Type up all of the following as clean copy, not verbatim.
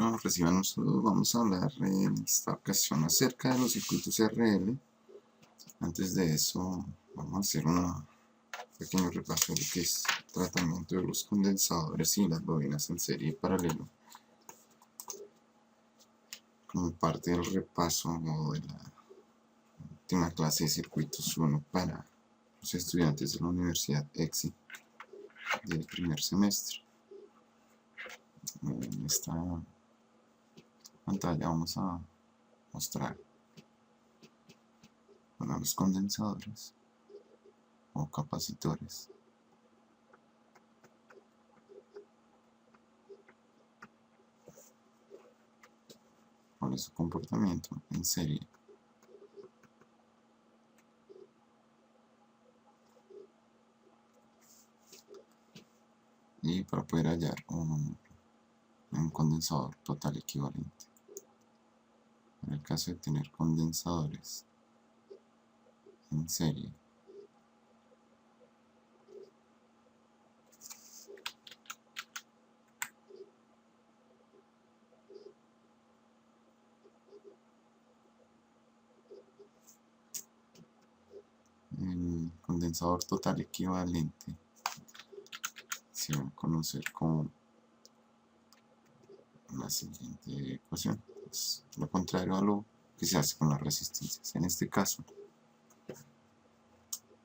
Bueno, reciban un saludo. Vamos a hablar en esta ocasión acerca de los circuitos RL. Antes de eso, vamos a hacer un pequeño repaso de lo que es el tratamiento de los condensadores y las bobinas en serie y paralelo. Como parte del repaso de la última clase de circuitos 1 para los estudiantes de la Universidad EXI del primer semestre. En esta pantalla vamos a mostrar los condensadores o capacitores. Cuál es su comportamiento en serie. Y para poder hallar un condensador total equivalente. En el caso de tener condensadores en serie, el condensador total equivalente se va a conocer como la siguiente ecuación. Es lo contrario a lo que se hace con las resistencias. En este caso,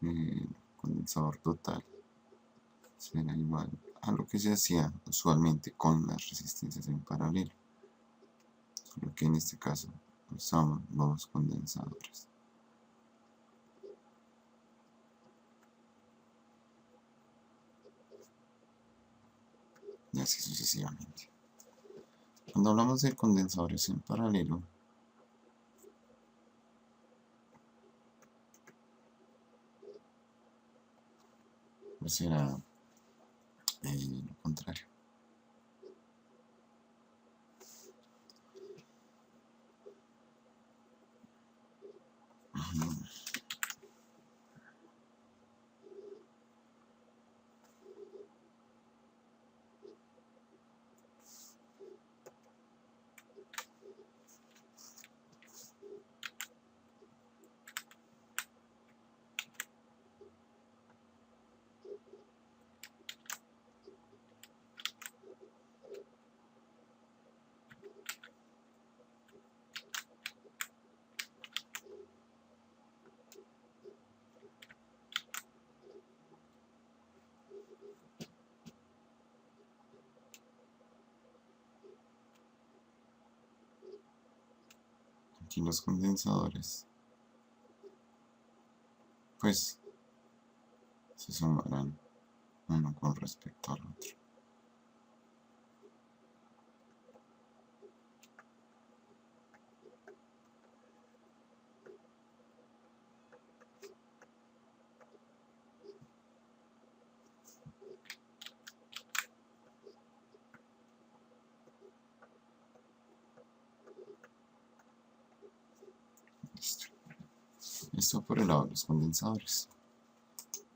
el condensador total será igual a lo que se hacía usualmente con las resistencias en paralelo, solo que en este caso usamos los condensadores. Y así sucesivamente. Cuando hablamos de condensadores en paralelo, pues será lo contrario. Aquí los condensadores pues se sumarán uno con respecto al otro. Listo. Esto por el lado de los condensadores.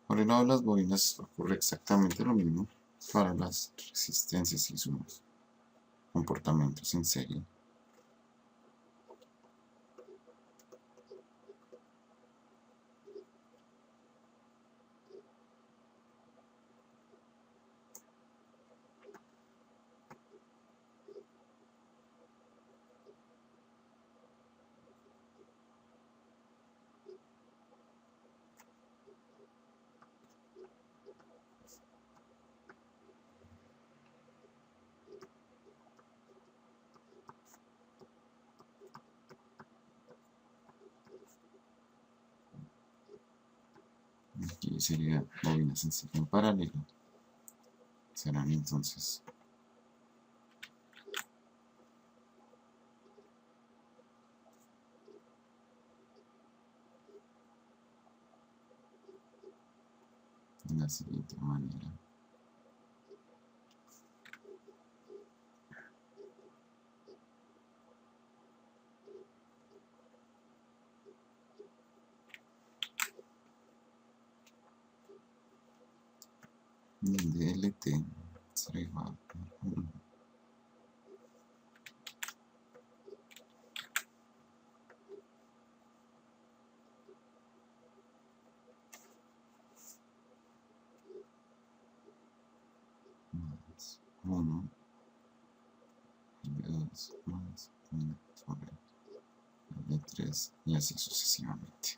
Por el lado de las bobinas ocurre exactamente lo mismo para las resistencias y sus comportamientos en serie. Aquí sería bobinas en serie en paralelo. Serán entonces de la siguiente manera. DLT será igual a 1 2 más 1 sobre L3 y así sucesivamente.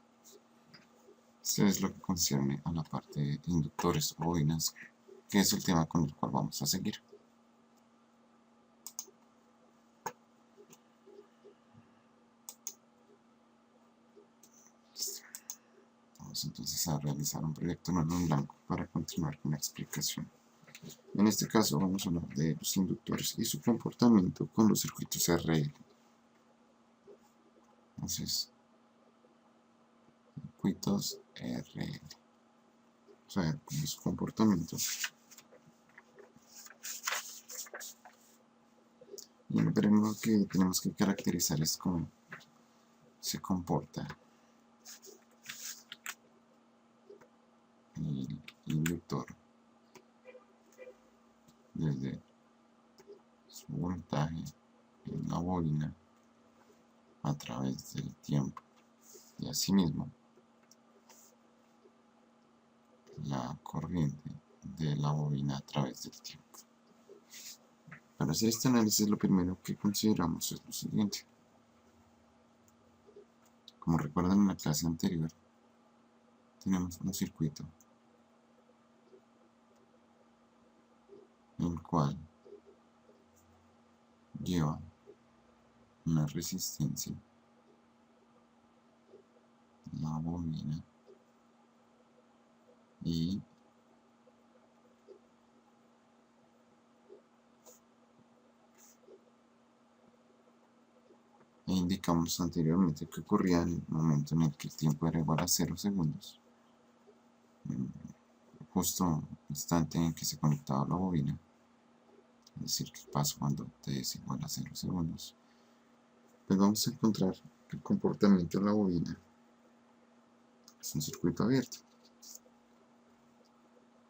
Esto es lo que concierne a la parte de inductores o bobinas, que es el tema con el cual vamos a seguir. Vamos entonces a realizar un proyecto nuevo en blanco para continuar con la explicación. En este caso vamos a hablar de los inductores y su comportamiento con los circuitos RL. Entonces, circuitos RL. Vamos a ver cómo es su comportamiento. Y lo primero que tenemos que caracterizar es cómo se comporta el inductor desde su voltaje en la bobina a través del tiempo y asimismo la corriente de la bobina a través del tiempo. Para hacer este análisis lo primero que consideramos es lo siguiente. Como recuerdan en la clase anterior, tenemos un circuito en el cual lleva una resistencia, la bobina, y indicamos anteriormente que ocurría en el momento en el que el tiempo era igual a 0 segundos, justo el instante en que se conectaba la bobina, es decir, que pasa cuando t es igual a 0 segundos. Pues vamos a encontrar el comportamiento de la bobina es un circuito abierto,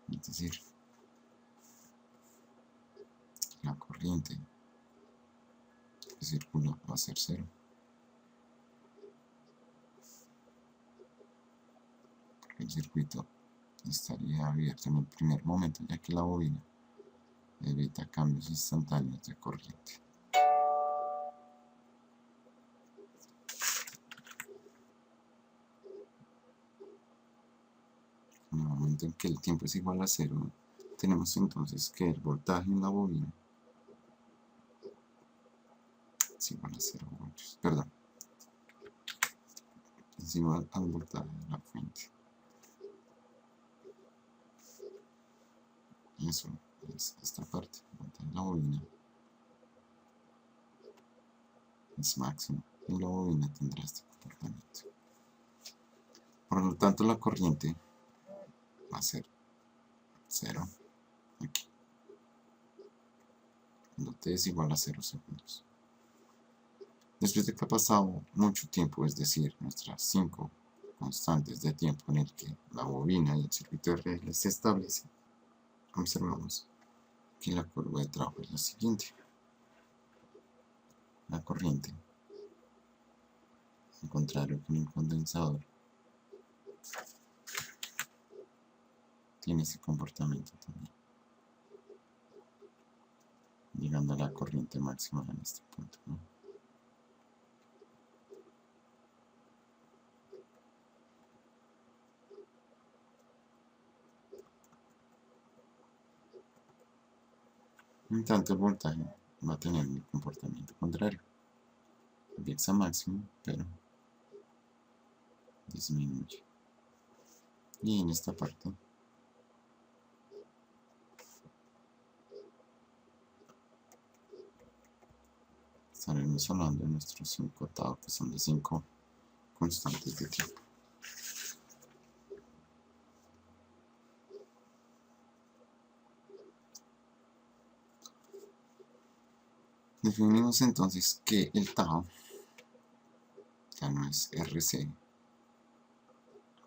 es decir, la corriente que circula va a ser 0. El circuito estaría abierto en el primer momento, ya que la bobina evita cambios instantáneos de corriente. En el momento en que el tiempo es igual a 0, tenemos entonces que el voltaje en la bobina es igual a 0 voltios, perdón, es igual al voltaje de la fuente. Eso es esta parte, el voltaje de la bobina es máximo y la bobina tendrá este comportamiento. Por lo tanto, la corriente va a ser 0 aquí, cuando t es igual a 0 segundos. Después de que ha pasado mucho tiempo, es decir, nuestras 5 constantes de tiempo en el que la bobina y el circuito RL se establecen, observamos que la curva de trabajo es la siguiente. La corriente, al contrario que en un condensador, tiene ese comportamiento también, llegando a la corriente máxima en este punto, ¿no? En tanto, el voltaje va a tener un comportamiento contrario. Empieza máximo, pero disminuye. Y en esta parte estaremos hablando de nuestros 5 tau, que son de 5 constantes de tiempo. Definimos entonces que el tau ya no es RC,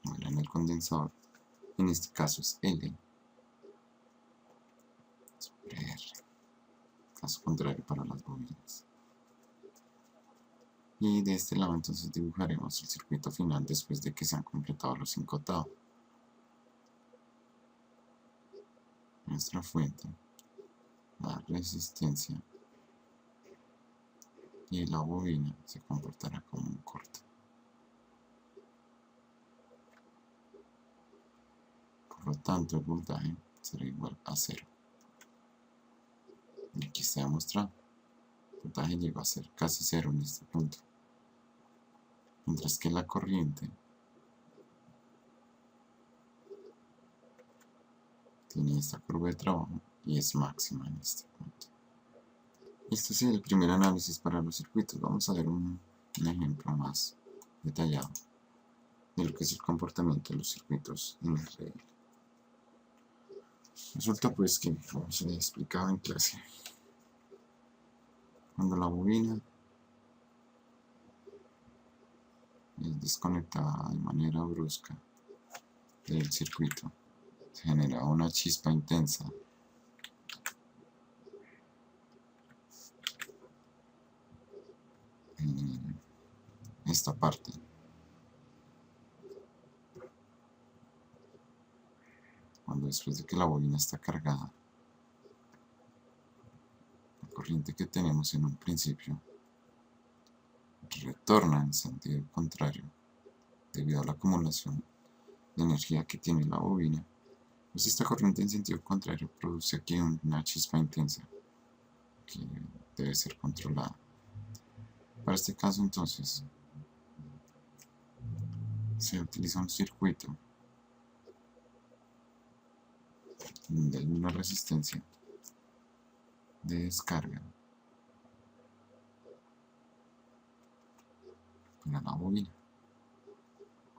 como era en el condensador, en este caso es L sobre R, caso contrario para las bobinas. Y de este lado entonces dibujaremos el circuito final después de que se han completado los 5 tau. Nuestra fuente, la resistencia y la bobina se comportará como un corte. Por lo tanto, el voltaje será igual a 0. Y aquí está demostrado. El voltaje llegó a ser casi 0 en este punto. Mientras que la corriente tiene esta curva de trabajo y es máxima en este punto. Este es el primer análisis para los circuitos. Vamos a ver un ejemplo más detallado de lo que es el comportamiento de los circuitos en RL. Resulta pues que, como se explicaba en clase, cuando la bobina es desconectada de manera brusca del circuito, se genera una chispa intensa en esta parte. Cuando después de que la bobina está cargada, la corriente que tenemos en un principio retorna en sentido contrario debido a la acumulación de energía que tiene la bobina. Pues esta corriente en sentido contrario produce aquí una chispa intensa que debe ser controlada. Para este caso entonces se utiliza un circuito donde hay una resistencia de descarga para la bobina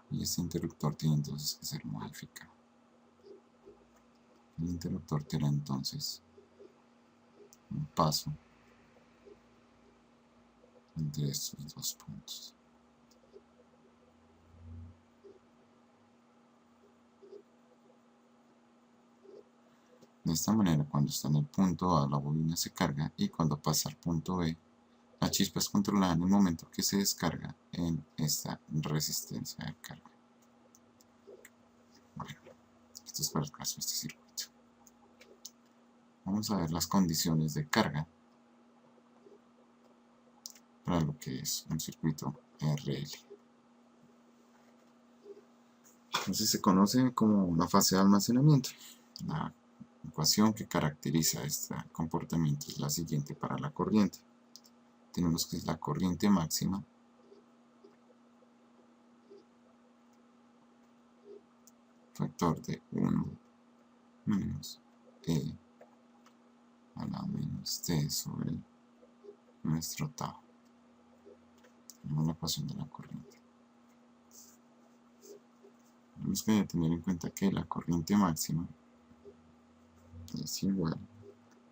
y este interruptor tiene entonces que ser modificado. El interruptor tendrá entonces un paso entre estos dos puntos. De esta manera, cuando está en el punto A, la bobina se carga y cuando pasa al punto B, la chispa es controlada en el momento que se descarga en esta resistencia de carga. Bueno, esto es para el caso de este circuito. Vamos a ver las condiciones de carga para lo que es un circuito RL. Entonces se conoce como la fase de almacenamiento. La ecuación que caracteriza este comportamiento es la siguiente para la corriente. Tenemos que es la corriente máxima factor de 1 menos E a la menos T sobre nuestro tau. Tenemos la ecuación de la corriente. Tenemos que tener en cuenta que la corriente máxima es igual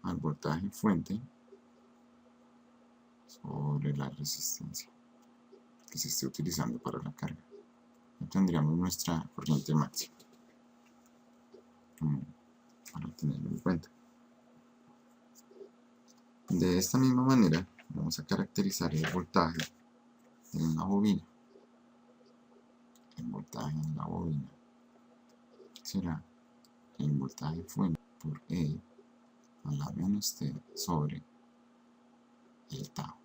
al voltaje fuente sobre la resistencia que se esté utilizando para la carga. Ya tendríamos nuestra corriente máxima para tenerlo en cuenta. De esta misma manera vamos a caracterizar el voltaje en la bobina. El voltaje en la bobina será el voltaje fuente por E a la menos T sobre el tau.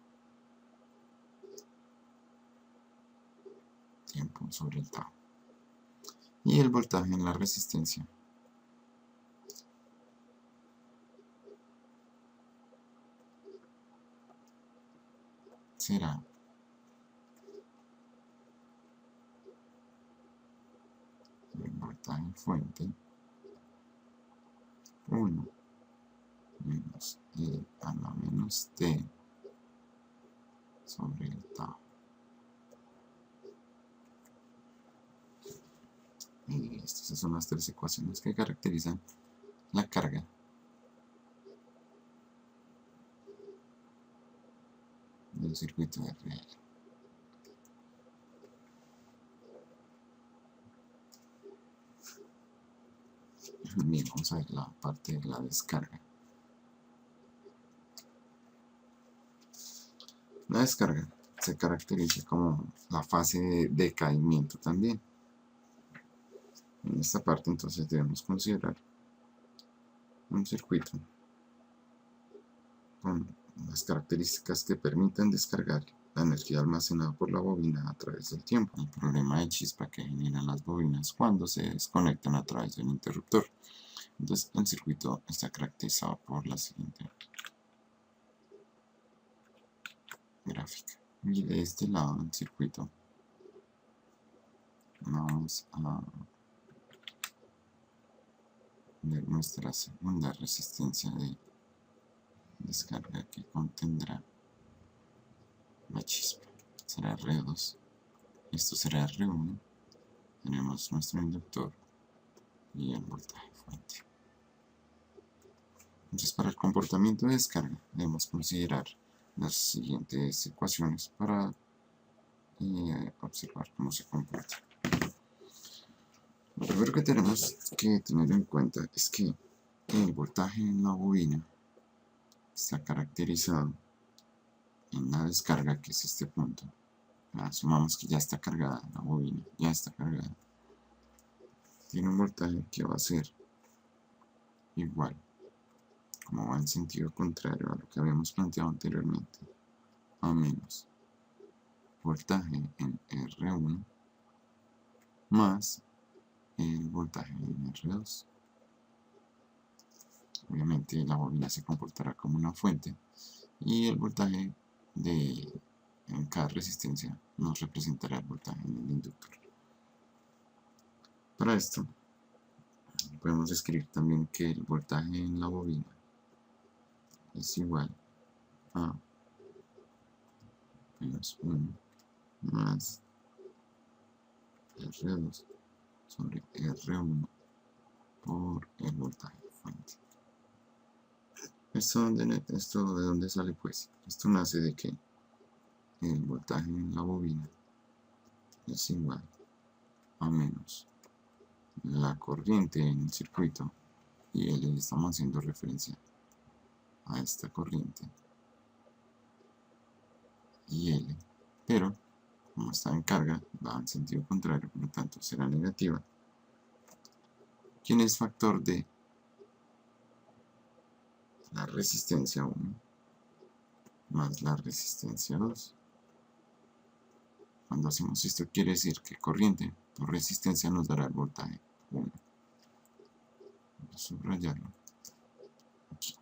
Tiempo sobre el tau. Y el voltaje en la resistencia será el voltaje fuente 1 menos E a la menos T sobre el tau. Y estas son las tres ecuaciones que caracterizan la carga del circuito RL. Bien, vamos a ver la parte de la descarga. La descarga se caracteriza como la fase de decaimiento también. En esta parte entonces debemos considerar un circuito con las características que permitan descargar la energía almacenada por la bobina a través del tiempo. El problema de chispa que generan las bobinas cuando se desconectan a través del interruptor. Entonces el circuito está caracterizado por la siguiente gráfica. Y de este lado del circuito vamos a ver nuestra segunda resistencia de descarga que contendrá la chispa. Será R2, esto será R1, tenemos nuestro inductor y el voltaje fuente. Entonces, para el comportamiento de descarga debemos considerar las siguientes ecuaciones para observar cómo se comporta. Lo primero que tenemos que tener en cuenta es que el voltaje en la bobina está caracterizado en la descarga, que es este punto. Asumamos que ya está cargada la bobina, ya está cargada. Tiene un voltaje que va a ser igual, como va en sentido contrario a lo que habíamos planteado anteriormente, a menos voltaje en R1 más el voltaje en R2. Obviamente la bobina se comportará como una fuente y el voltaje en cada resistencia nos representará el voltaje en el inductor. Para esto podemos escribir también que el voltaje en la bobina es igual a menos 1 más R2 sobre R1 por el voltaje fuente. ¿Esto de dónde sale? Pues esto nace de que el voltaje en la bobina es igual a menos la corriente en el circuito, y le estamos haciendo referencia a esta corriente y L, pero como está en carga va en sentido contrario, por lo tanto será negativa. ¿Quién es factor de la resistencia 1 más la resistencia 2? Cuando hacemos esto quiere decir que corriente por resistencia nos dará el voltaje 1. Voy a subrayarlo aquí.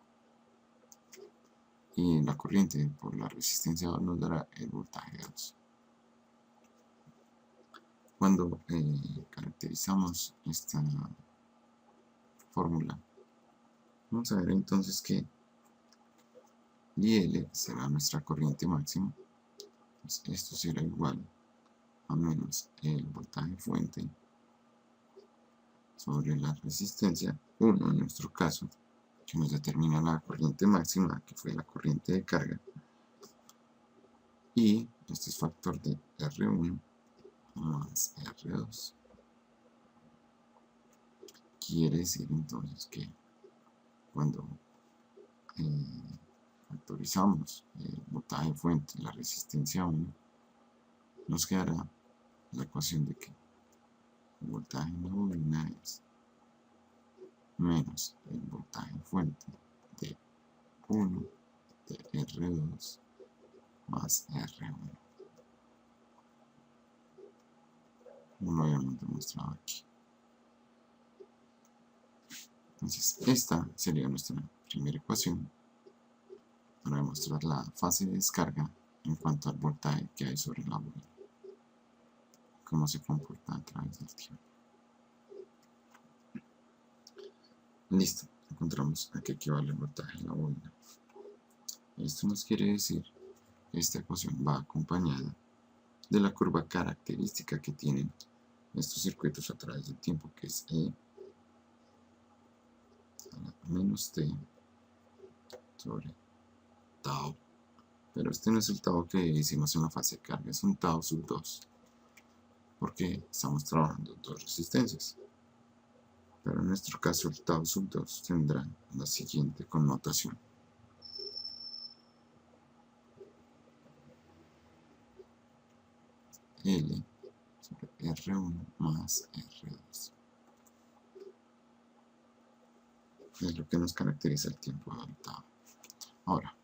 Y la corriente por la resistencia 2 nos dará el voltaje 2. Cuando caracterizamos esta fórmula, vamos a ver entonces que IL será nuestra corriente máxima. Pues esto será igual a menos el voltaje fuente sobre la resistencia 1 en nuestro caso, que nos determina la corriente máxima, que fue la corriente de carga, y este es factor de R1 más R2. Quiere decir entonces que cuando factorizamos el voltaje fuente y la resistencia 1, nos quedará la ecuación de que el voltaje en la bobina es menos el voltaje fuente de 1 de R2 más R1. Como lo habíamos demostrado aquí. Entonces, esta sería nuestra primera ecuación para demostrar la fase de descarga en cuanto al voltaje que hay sobre la bobina, cómo se comporta a través del tiempo. Listo, encontramos a qué equivale el voltaje en la bobina. Esto nos quiere decir que esta ecuación va acompañada de la curva característica que tienen estos circuitos a través del tiempo, que es E a la menos T sobre tau. Pero este no es el tau que hicimos en la fase de carga, es un tau sub 2, porque estamos trabajando dos resistencias. Pero en nuestro caso el tau sub 2 tendrá la siguiente connotación. L sobre R1 más R2. Es lo que nos caracteriza el tiempo de tau. Ahora,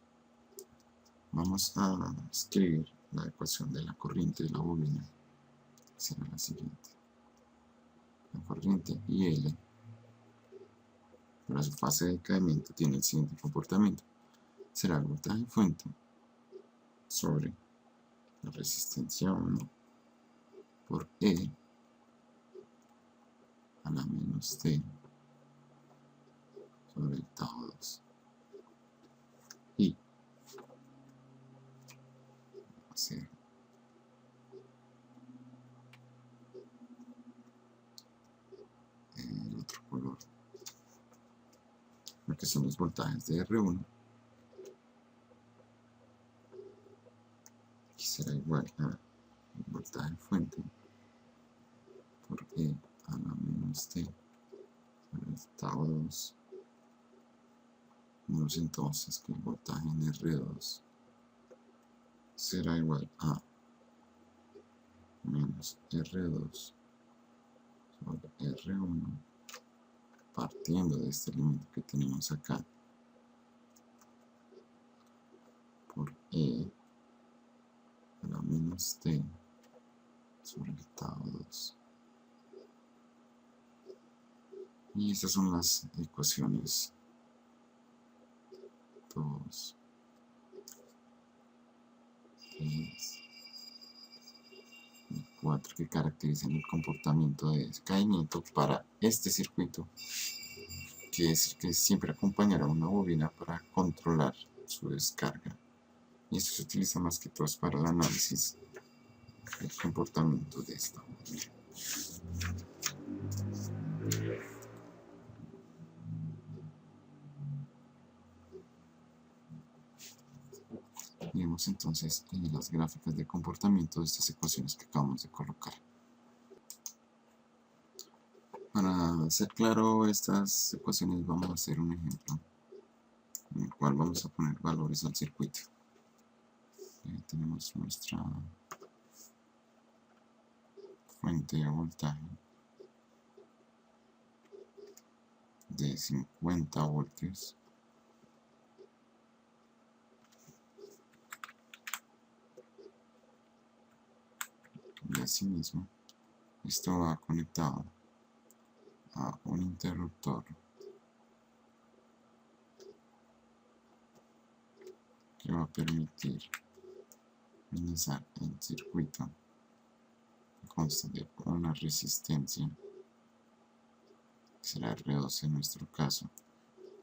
Vamos a escribir la ecuación de la corriente de la bobina. Será la siguiente. La corriente IL para su fase de decaimiento tiene el siguiente comportamiento. Será el voltaje fuente sobre la resistencia 1 por E a la menos T sobre el tau 2. Y va a ser el otro color, lo que son los voltajes de R1. Aquí será igual a el voltaje fuente por E a la menos T sobre el tau 2. Vemos entonces que el voltaje en R2 será igual a menos R2 sobre R1 partiendo de este elemento que tenemos acá por E a la menos T sobre el tau 2. Y estas son las ecuaciones 2, 3 y 4 que caracterizan el comportamiento de decaimiento para este circuito, que es el que siempre acompañará a una bobina para controlar su descarga. Y esto se utiliza más que todo para el análisis del comportamiento de esta bobina. Vemos entonces las gráficas de comportamiento de estas ecuaciones que acabamos de colocar. Para hacer claro estas ecuaciones vamos a hacer un ejemplo en el cual vamos a poner valores al circuito. Tenemos nuestra fuente de voltaje de 50 voltios. Y asimismo, esto va conectado a un interruptor que va a permitir iniciar el circuito, que consta de una resistencia, que será R2 en nuestro caso.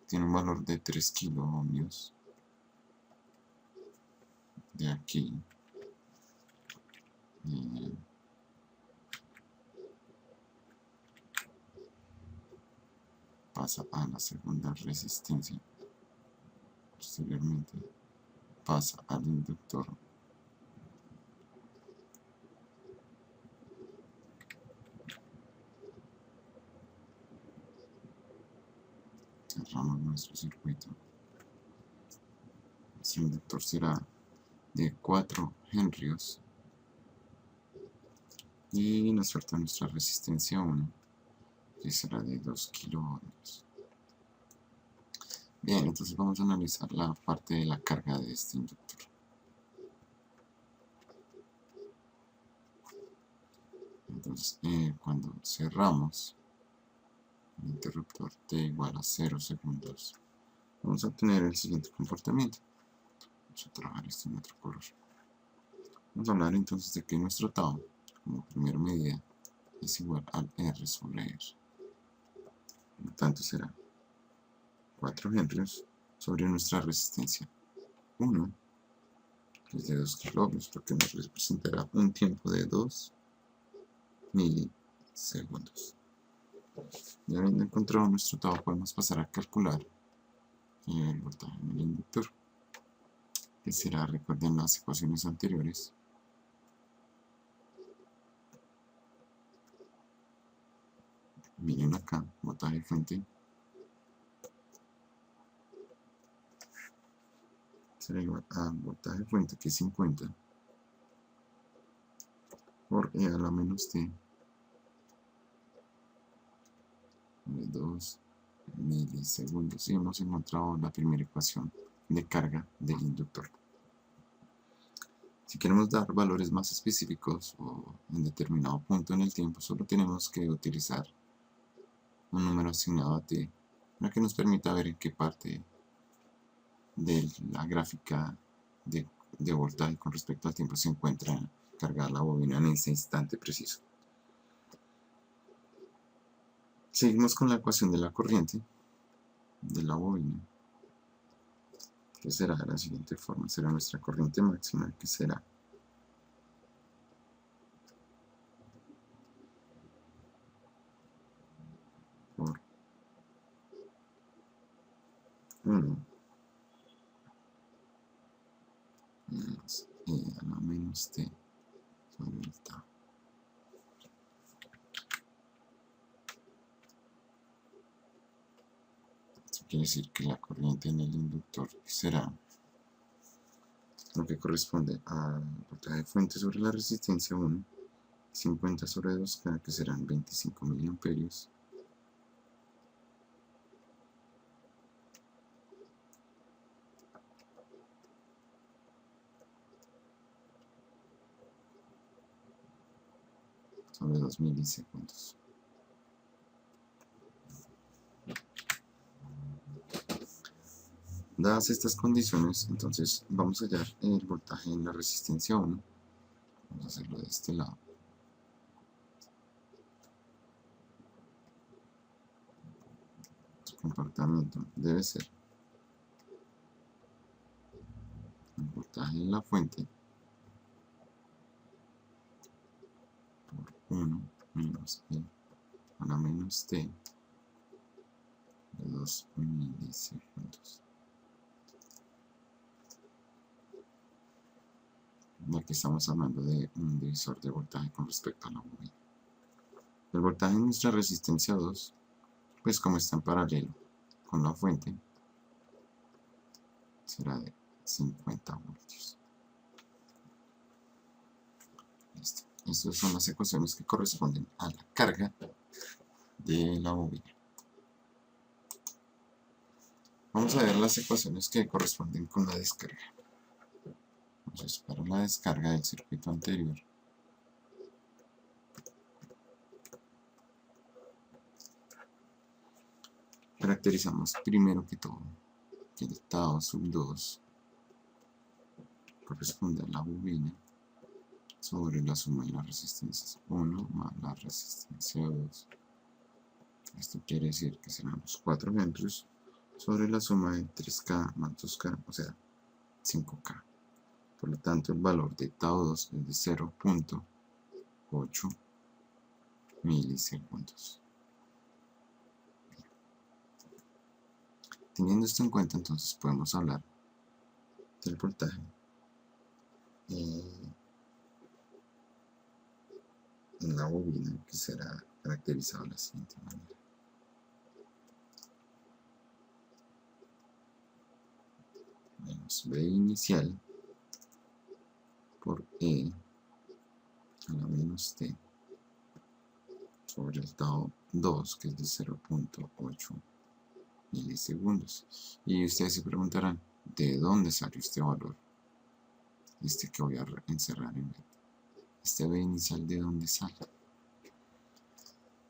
Tiene un valor de 3 kilo ohmios. De aquí pasa a la segunda resistencia, posteriormente pasa al inductor, cerramos nuestro circuito. Nuestro inductor será de 4 henrios y nos falta nuestra resistencia 1, que será de 2 kilo ohmios. Bien, entonces vamos a analizar la parte de la carga de este inductor. Entonces, cuando cerramos el interruptor t igual a 0 segundos, vamos a obtener el siguiente comportamiento. Vamos a trabajar esto en otro color. Vamos a hablar entonces de que nuestro tau, como primera medida, es igual al R sobre R. Por lo tanto, será 4 henrios sobre nuestra resistencia 1, que es de 2 kilo ohmios, lo que nos representará un tiempo de 2 milisegundos. Ya habiendo encontrado nuestro tau, podemos pasar a calcular el voltaje en el inductor, que será, recuerden las ecuaciones anteriores, miren acá, voltaje fuente será igual a voltaje fuente, que es 50, por E a la menos T de 2 milisegundos. Y hemos encontrado la primera ecuación de carga del inductor. Si queremos dar valores más específicos o en determinado punto en el tiempo, solo tenemos que utilizar un número asignado a t para que nos permita ver en qué parte de la gráfica de voltaje con respecto al tiempo se encuentra cargada la bobina en ese instante preciso. Seguimos con la ecuación de la corriente de la bobina, que será de la siguiente forma. Será nuestra corriente máxima, que será por 1 menos e a la menos t sobre el tau. Esto quiere decir que la corriente en el inductor será lo que corresponde al voltaje de fuente sobre la resistencia 1, 50 sobre 2K, que serán 25 miliamperios, sobre 2 milisegundos. Dadas estas condiciones, entonces vamos a hallar el voltaje en la resistencia 1. Vamos a hacerlo de este lado. Su comportamiento debe ser el voltaje en la fuente por 1 menos e a la menos t de 2 milisegundos. Ya que estamos hablando de un divisor de voltaje con respecto a la bobina. El voltaje en nuestra resistencia 2, pues como está en paralelo con la fuente, será de 50 voltios. Listo. Estas son las ecuaciones que corresponden a la carga de la bobina. Vamos a ver las ecuaciones que corresponden con la descarga. Entonces, para la descarga del circuito anterior, caracterizamos primero que todo que el tau sub 2 corresponde a la bobina sobre la suma de las resistencias 1 más la resistencia 2. Esto quiere decir que serán los 4 ejemplos sobre la suma de 3K más 2K, o sea, 5K. Por lo tanto, el valor de tau 2 es de 0.8 milisegundos. Teniendo esto en cuenta, entonces podemos hablar del voltaje en la bobina, que será caracterizado de la siguiente manera. Menos B inicial por E a la menos T sobre el tau 2, que es de 0.8 milisegundos. Y ustedes se preguntarán, ¿de dónde salió este valor? Este que voy a encerrar en B. Este B inicial, ¿de dónde sale?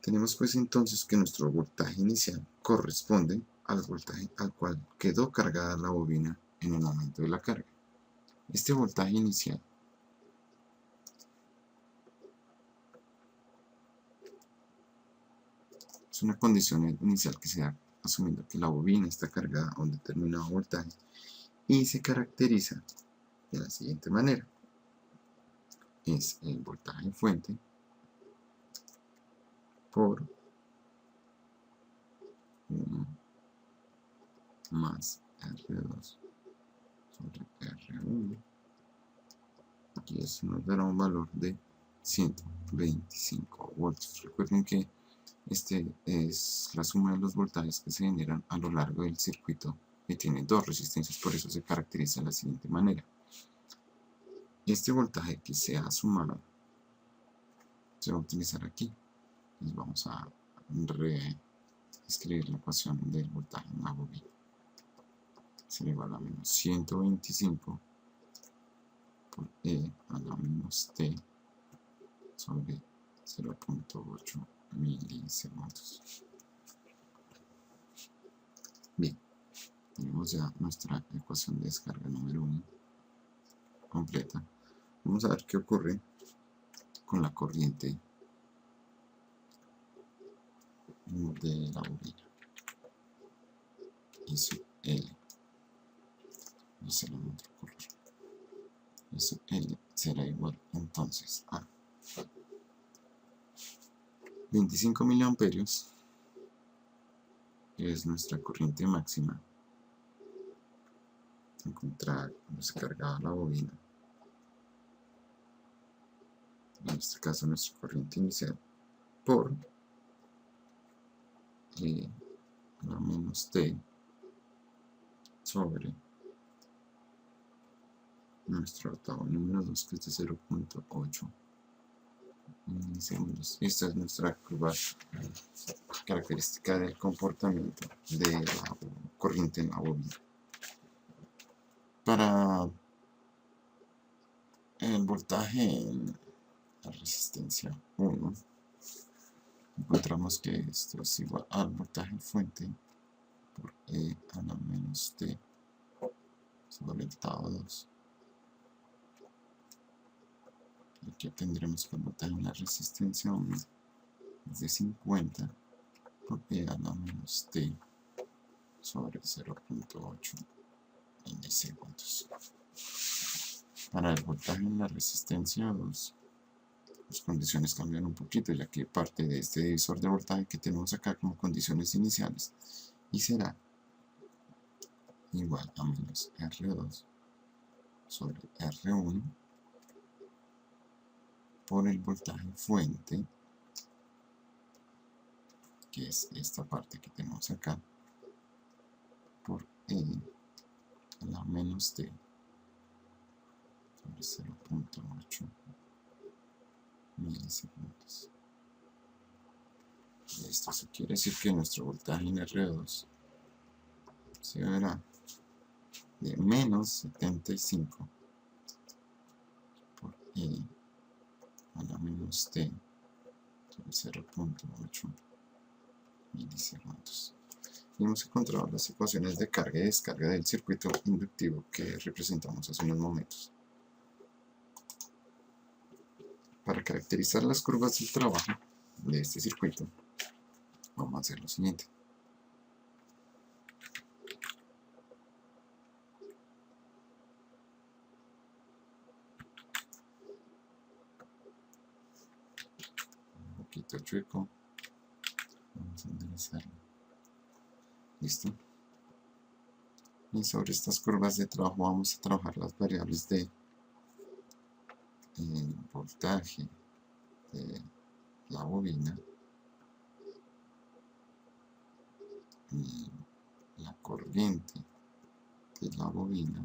Tenemos pues entonces que nuestro voltaje inicial corresponde al voltaje al cual quedó cargada la bobina en el momento de la carga. Este voltaje inicial es una condición inicial que se da asumiendo que la bobina está cargada a un determinado voltaje y se caracteriza de la siguiente manera. Es el voltaje fuente por 1 más R2 sobre R1. Aquí eso nos dará un valor de 125 voltios. Recuerden que este es la suma de los voltajes que se generan a lo largo del circuito, que tiene dos resistencias, por eso se caracteriza de la siguiente manera. Este voltaje que se ha sumado se va a utilizar aquí. Entonces vamos a reescribir la ecuación del voltaje en la bobina. Será igual a menos 125 por E a la menos T sobre 0.8 milisegundos. Bien, tenemos ya nuestra ecuación de descarga número 1 completa. Vamos a ver qué ocurre con la corriente de la bobina. Y su L. Eso L será igual entonces a 25 miliamperios, que es nuestra corriente máxima encontrada cuando se cargaba la bobina. En este caso nuestra corriente inicial por la menos T sobre nuestro octavo número 2, que es de 0.8 milisegundos. Esta es nuestra curva característica del comportamiento de la corriente en la bobina. Para el voltaje en la resistencia 1, encontramos que esto es igual al voltaje fuente por E a la menos T sobre el tau 2. Aquí tendremos que el voltaje en la resistencia 1 es de 50 por E a la menos T sobre 0.8 milisegundos. Para el voltaje en la resistencia 2, las condiciones cambian un poquito, ya que parte de este divisor de voltaje que tenemos acá como condiciones iniciales, y será igual a menos R2 sobre R1 por el voltaje fuente, que es esta parte que tenemos acá, por E a la menos T sobre 0.8 milisegundos. Esto quiere decir que nuestro voltaje en R2 se verá de menos 75 por E a la menos T sobre 0.8 milisegundos. Y hemos encontrado las ecuaciones de carga y descarga del circuito inductivo que representamos hace unos momentos. Para caracterizar las curvas del trabajo de este circuito, vamos a hacer lo siguiente. Un poquito chueco. Vamos a enderezarlo. Listo. Y sobre estas curvas de trabajo vamos a trabajar las variables de voltaje de la bobina y la corriente de la bobina,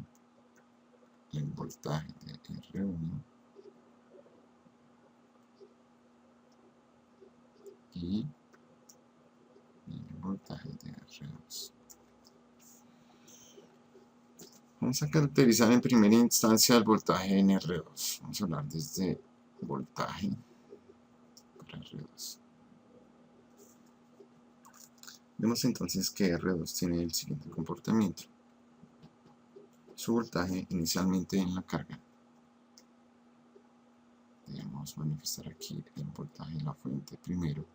el voltaje de R1 y el voltaje de R2. Vamos a caracterizar en primera instancia el voltaje en R2. Vamos a hablar desde voltaje para R2. Vemos entonces que R2 tiene el siguiente comportamiento. Su voltaje inicialmente en la carga. Debemos manifestar aquí el voltaje en la fuente primero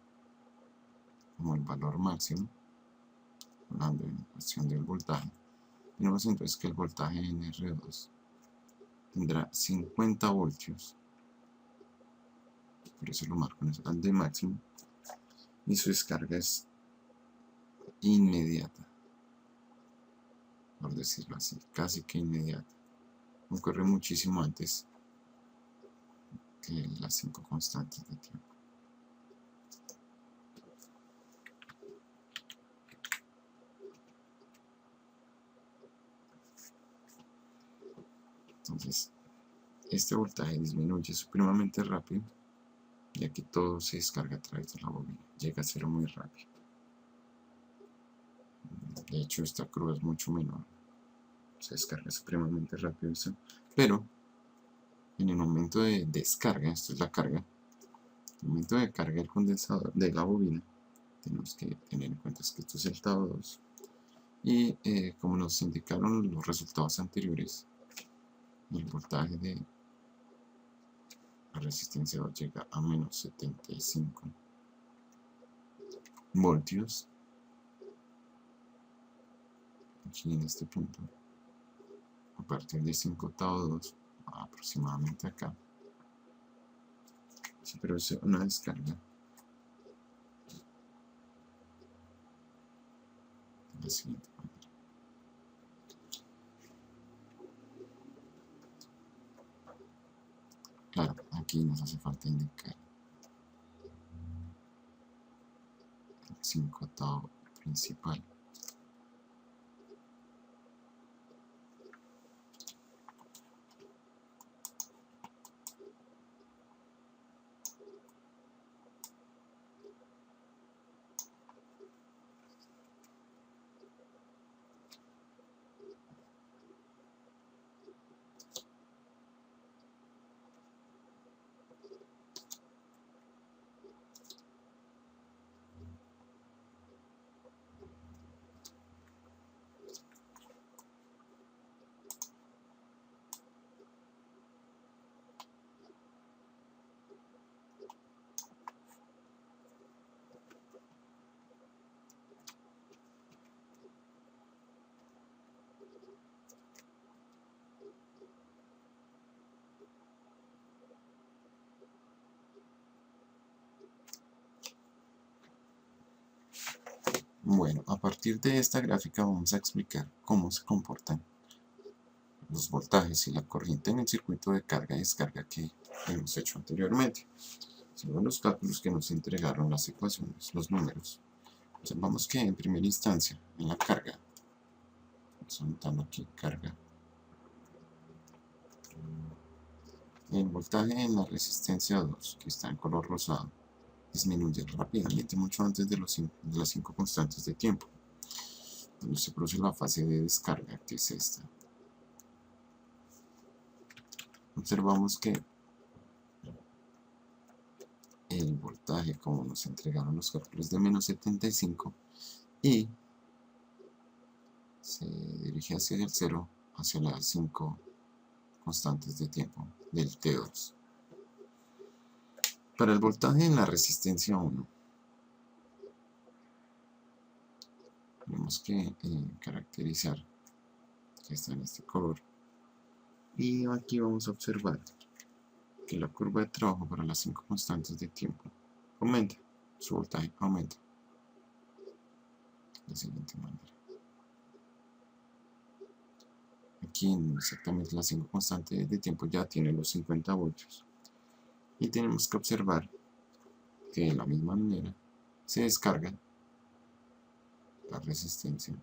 como el valor máximo, hablando en cuestión del voltaje. Tenemos entonces que el voltaje en R2 tendrá 50 voltios, por eso lo marco en el de máximo, y su descarga es inmediata, por decirlo así, casi que inmediata. Ocurre muchísimo antes que las 5 constantes de tiempo. Entonces, este voltaje disminuye supremamente rápido, ya que todo se descarga a través de la bobina, llega a cero muy rápido. De hecho, esta curva es mucho menor, se descarga supremamente rápido eso, pero en el momento de descarga, esto es la carga, en el momento de carga del condensador de la bobina, tenemos que tener en cuenta que esto es el TAO 2 y como nos indicaron los resultados anteriores, el voltaje de la resistencia llega a menos 75 voltios aquí en este punto. A partir de 5 TAO 2 aproximadamente acá, se produce una descarga de la siguiente manera. Claro, aquí nos hace falta indicar el 5 TAO principal. Bueno, a partir de esta gráfica vamos a explicar cómo se comportan los voltajes y la corriente en el circuito de carga y descarga que hemos hecho anteriormente. Según los cálculos que nos entregaron las ecuaciones, los números, observamos que en primera instancia, en la carga, vamos anotando aquí carga, el voltaje en la resistencia 2, que está en color rosado, disminuye rápidamente mucho antes de las 5 constantes de tiempo, donde se produce la fase de descarga, que es esta. Observamos que el voltaje, como nos entregaron los cálculos, de menos 75 y se dirige hacia el 0, hacia las 5 constantes de tiempo del T2. Para el voltaje en la resistencia 1, tenemos que caracterizar que está en este color, y aquí vamos a observar que la curva de trabajo para las 5 constantes de tiempo aumenta, su voltaje aumenta de la siguiente manera. Aquí en exactamente las 5 constantes de tiempo ya tiene los 50 voltios, y tenemos que observar que de la misma manera se descarga la resistencia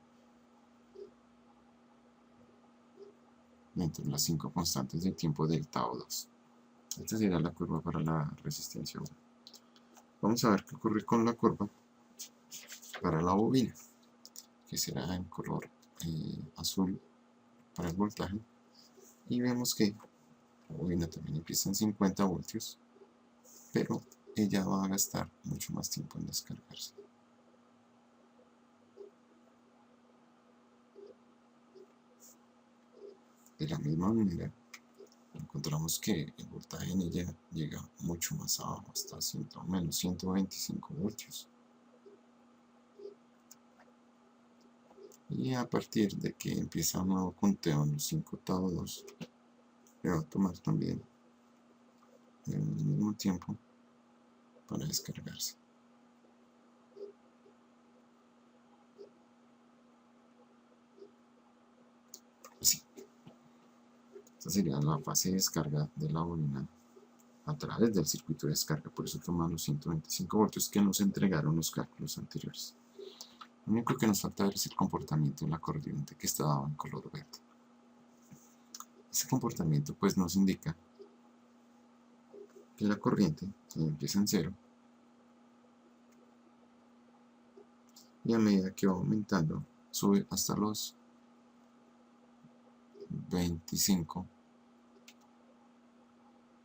entre las 5 constantes de tiempo del TAO 2. Esta será la curva para la resistencia 1. Vamos a ver qué ocurre con la curva para la bobina, que será en color azul para el voltaje, y vemos que la bobina también empieza en 50 voltios, pero ella va a gastar mucho más tiempo en descargarse. De la misma manera, encontramos que el voltaje en ella llega mucho más abajo, hasta menos 125 voltios. Y a partir de que empieza un nuevo conteo en los 5 TAO 2, le va a tomar también el mismo tiempo para descargarse. Así. Esta sería la fase de descarga de la bobina a través del circuito de descarga, por eso toma los 125 voltios que nos entregaron los cálculos anteriores. Lo único que nos falta ver es el comportamiento de la corriente, que está dado en color verde. Este comportamiento pues nos indica que la corriente empieza en 0 y a medida que va aumentando sube hasta los 25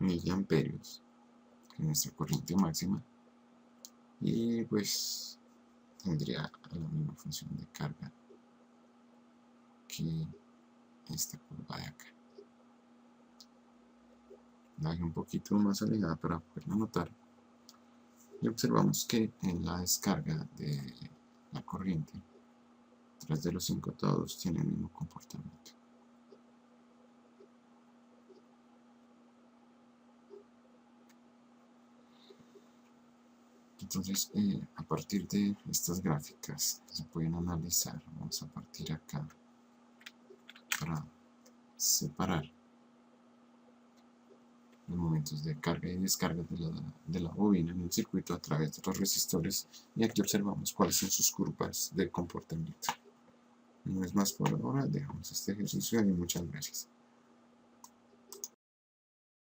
miliamperios, que es nuestra corriente máxima, y pues tendría la misma función de carga que esta curva de acá. La dejé un poquito más alejada para poderla notar, y observamos que en la descarga de la corriente, 3 de los 5 todos tienen el mismo comportamiento. Entonces, a partir de estas gráficas se pueden analizar. Vamos a partir acá para separar los momentos de carga y descarga de la bobina en el circuito a través de los resistores, y aquí observamos cuáles son sus curvas de comportamiento. No es más por ahora, dejamos este ejercicio y muchas gracias.